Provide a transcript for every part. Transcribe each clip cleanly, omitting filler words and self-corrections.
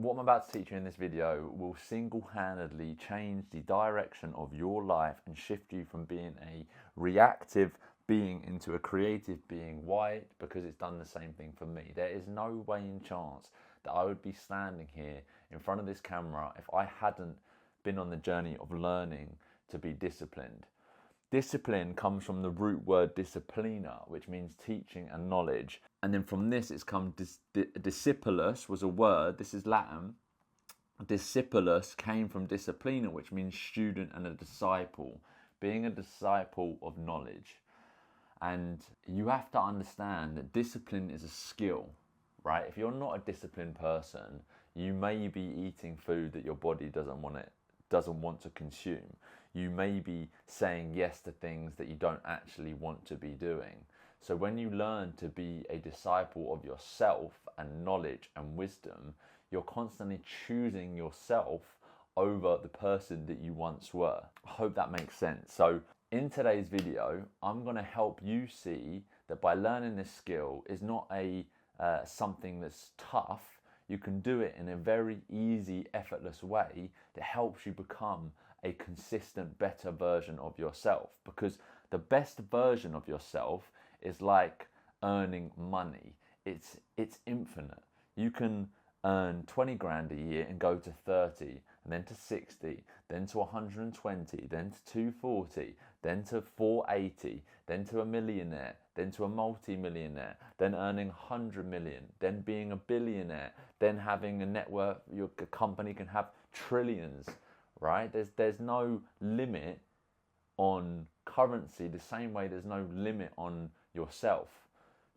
what I'm about to teach you in this video will single-handedly change the direction of your life and shift you from being a reactive being into a creative being. Why? Because it's done the same thing for me. There is no way in chance that I would be standing here in front of this camera if I hadn't been on the journey of learning to be disciplined. Discipline comes from the root word disciplina, which means teaching and knowledge. And then from this, it's come discipulus was a word. This is Latin. Discipulus came from disciplina, which means student and a disciple, being a disciple of knowledge. And you have to understand that discipline is a skill, right? If you're not a disciplined person, you may be eating food that your body doesn't want to consume. You may be saying yes to things that you don't actually want to be doing. So when you learn to be a disciple of yourself and knowledge and wisdom, you're constantly choosing yourself over the person that you once were. I hope that makes sense. So in today's video, I'm going to help you see that by learning this skill is not something that's tough. You can do it in a very easy, effortless way that helps you become a consistent, better version of yourself. Because the best version of yourself is like earning money. It's infinite. You can earn 20 grand a year and go to 30, and then to 60, then to 120, then to 240, then to 480, then to a millionaire, then to a multi-millionaire, then earning 100 million, then being a billionaire, then having a net worth. Your company can have trillions, right? There's no limit on currency, the same way there's no limit on yourself.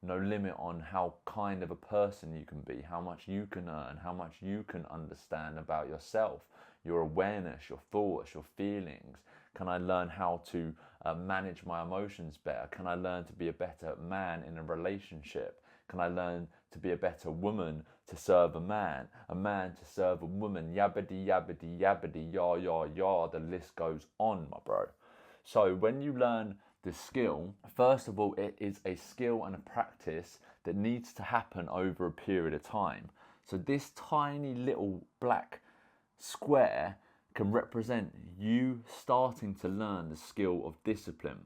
No limit on how kind of a person you can be, how much you can earn, how much you can understand about yourself, your awareness, your thoughts, your feelings. Can I learn how to manage my emotions better? Can I learn to be a better man in a relationship? Can I learn to be a better woman to serve a man to serve a woman? Yabbity, yabbity, yabbity, yah, yah, yah. The list goes on, my bro. So when you learn the skill, first of all, it is a skill and a practice that needs to happen over a period of time. So this tiny little black square can represent you starting to learn the skill of discipline,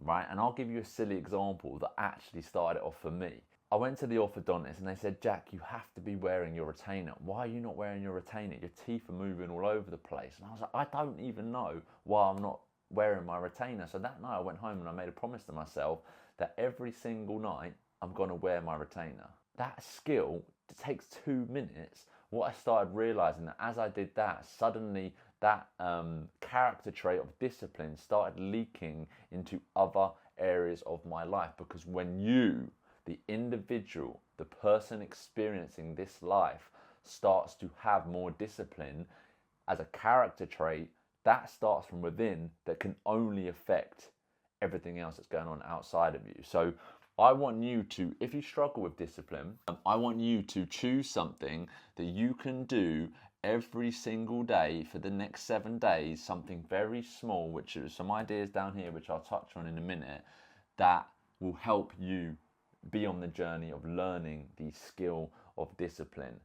right? And I'll give you a silly example that actually started it off for me. I went to the orthodontist and they said, Jack, you have to be wearing your retainer. Why are you not wearing your retainer? Your teeth are moving all over the place. And I was like, I don't even know why I'm not wearing my retainer. So that night I went home and I made a promise to myself that every single night I'm going to wear my retainer. That skill, it takes 2 minutes. What I started realizing that as I did that, suddenly that character trait of discipline started leaking into other areas of my life. Because when you, the individual, the person experiencing this life, starts to have more discipline as a character trait, that starts from within, that can only affect everything else that's going on outside of you. So I want you to, if you struggle with discipline, I want you to choose something that you can do every single day for the next 7 days, something very small, which is some ideas down here, which I'll touch on in a minute, that will help you be on the journey of learning the skill of discipline.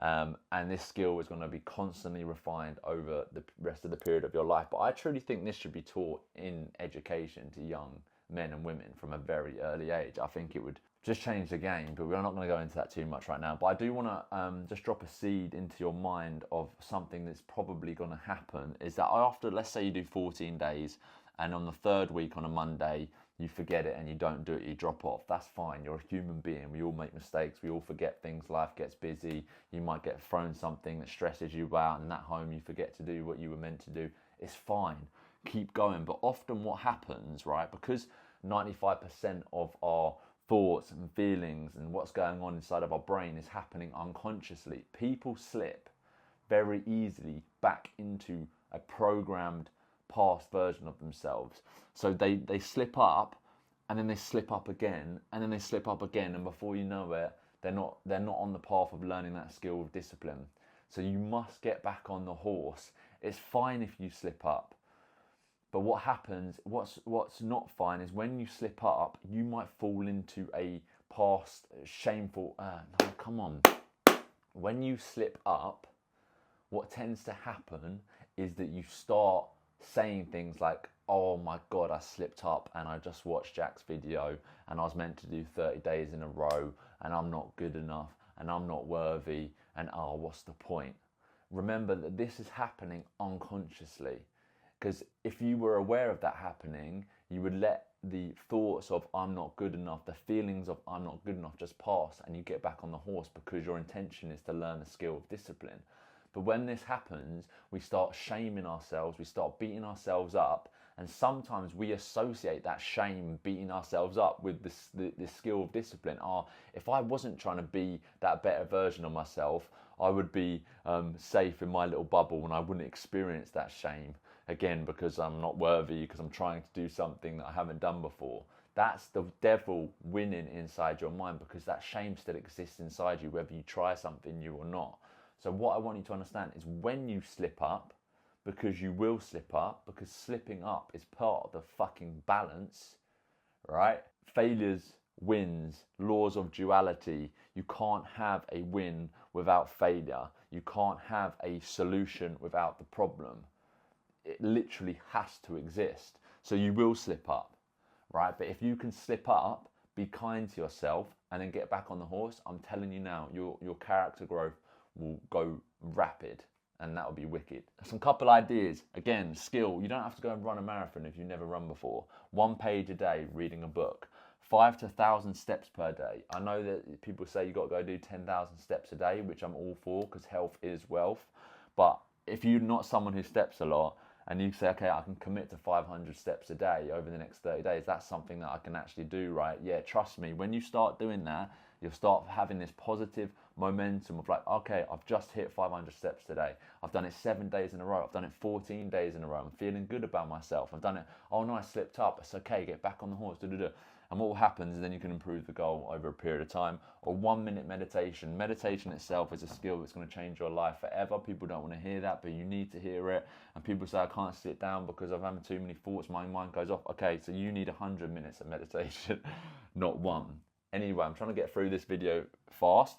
And this skill is going to be constantly refined over the rest of the period of your life. But I truly think this should be taught in education to young men and women from a very early age. I think it would just change the game, but we're not going to go into that too much right now. But I do want to just drop a seed into your mind of something that's probably going to happen, is that after, let's say you do 14 days, and on the 3rd week on a Monday, you forget it and you don't do it, you drop off. That's fine. You're a human being. We all make mistakes. We all forget things. Life gets busy. You might get thrown something that stresses you out, and at home you forget to do what you were meant to do. It's fine. Keep going. But often what happens, right, because 95% of our thoughts and feelings and what's going on inside of our brain is happening unconsciously, people slip very easily back into a programmed past version of themselves. So they slip up, and then they slip up again, and then they slip up again, and before you know it, they're not on the path of learning that skill of discipline. So you must get back on the horse. It's fine if you slip up, but what happens, what's not fine is when you slip up, you might fall into a past shameful. No, come on. when you slip up, what tends to happen is that you start saying things like, oh my God, I slipped up and I just watched Jack's video and I was meant to do 30 days in a row and I'm not good enough and I'm not worthy and oh, what's the point? Remember that this is happening unconsciously, because if you were aware of that happening, you would let the thoughts of I'm not good enough, the feelings of I'm not good enough just pass and you get back on the horse because your intention is to learn the skill of discipline. But when this happens, we start shaming ourselves, we start beating ourselves up, and sometimes we associate that shame, beating ourselves up, with this skill of discipline. If I wasn't trying to be that better version of myself, I would be safe in my little bubble and I wouldn't experience that shame again because I'm not worthy, because I'm trying to do something that I haven't done before. That's the devil winning inside your mind, because that shame still exists inside you whether you try something new or not. So what I want you to understand is when you slip up, because you will slip up, because slipping up is part of the fucking balance, right? Failures, wins, laws of duality. You can't have a win without failure. You can't have a solution without the problem. It literally has to exist. So you will slip up, right? But if you can slip up, be kind to yourself, and then get back on the horse, I'm telling you now, your character growth will go rapid, and that'll be wicked. Some couple ideas. Again, skill. You don't have to go and run a marathon if you've never run before. 1 page a day, reading a book. 5 to 1,000 steps per day. I know that people say you've got to go do 10,000 steps a day, which I'm all for, because health is wealth. But if you're not someone who steps a lot, and you say, okay, I can commit to 500 steps a day over the next 30 days, that's something that I can actually do, right? Yeah, trust me, when you start doing that, you'll start having this positive momentum of like, okay, I've just hit 500 steps today. I've done it 7 days in a row. I've done it 14 days in a row. I'm feeling good about myself. I've done it. Oh no, I slipped up. It's okay. Get back on the horse. And what will happen is then you can improve the goal over a period of time. Or 1 minute meditation. Meditation itself is a skill that's going to change your life forever. People don't want to hear that, but you need to hear it. And people say, I can't sit down because I'm having too many thoughts. My mind goes off. Okay, so you need 100 minutes of meditation, not 1. Anyway, I'm trying to get through this video fast.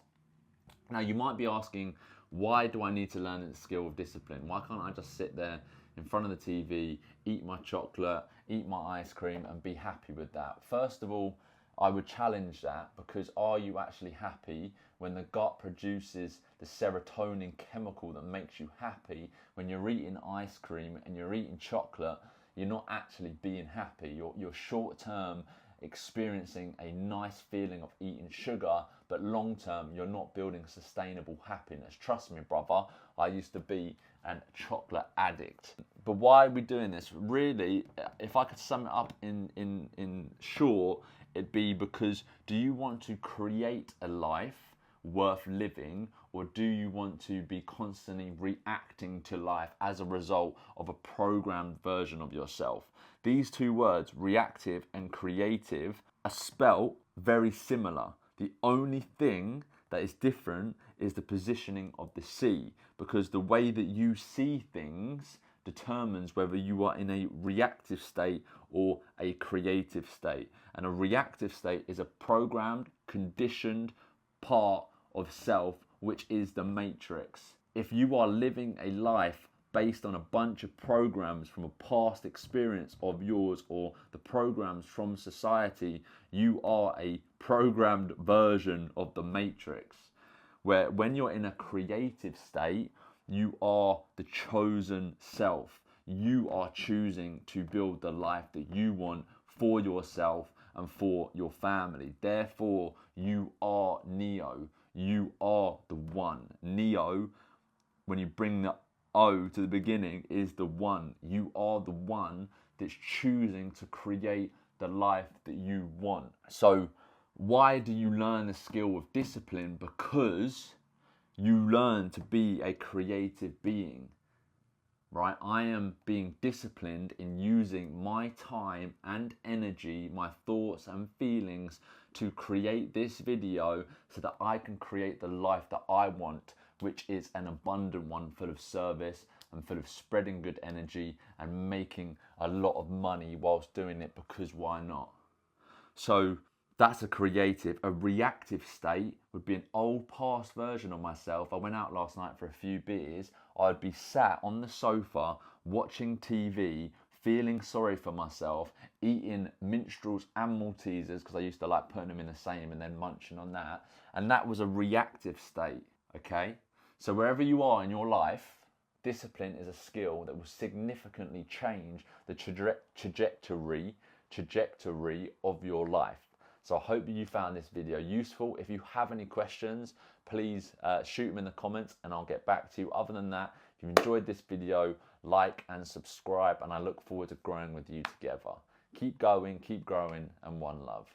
Now, you might be asking, why do I need to learn the skill of discipline? Why can't I just sit there in front of the TV, eat my chocolate, eat my ice cream, and be happy with that? First of all, I would challenge that, because are you actually happy when the gut produces the serotonin chemical that makes you happy? When you're eating ice cream and you're eating chocolate, you're not actually being happy. You're short-term experiencing a nice feeling of eating sugar, but long term you're not building sustainable happiness. Trust me, brother, I used to be a chocolate addict. But why are we doing this? Really, if I could sum it up in short, it'd be because, do you want to create a life worth living, or do you want to be constantly reacting to life as a result of a programmed version of yourself? These two words, reactive and creative, are spelt very similar. The only thing that is different is the positioning of the C, because the way that you see things determines whether you are in a reactive state or a creative state. And a reactive state is a programmed, conditioned part of self, which is the matrix. If you are living a life based on a bunch of programs from a past experience of yours, or the programs from society, you are a programmed version of the matrix. Where when you're in a creative state, you are the chosen self. You are choosing to build the life that you want for yourself and for your family. Therefore, you are Neo. You are the one. Neo, when you bring the O to the beginning, is the one. You are the one that's choosing to create the life that you want. So why do you learn the skill of discipline? Because you learn to be a creative being, right? I am being disciplined in using my time and energy, my thoughts and feelings, to create this video so that I can create the life that I want, which is an abundant one, full of service and full of spreading good energy and making a lot of money whilst doing it, because why not? So That's a creative. A reactive state would be an old past version of myself. I went out last night for a few beers. I'd be sat on the sofa watching TV, feeling sorry for myself, eating minstrels and Maltesers because I used to like putting them in the same and then munching on that. And that was a reactive state, okay? So wherever you are in your life, discipline is a skill that will significantly change the trajectory of your life. So I hope you found this video useful. If you have any questions, please shoot them in the comments and I'll get back to you. Other than that, if you've enjoyed this video, like and subscribe, and I look forward to growing with you together. Keep going, keep growing, and one love.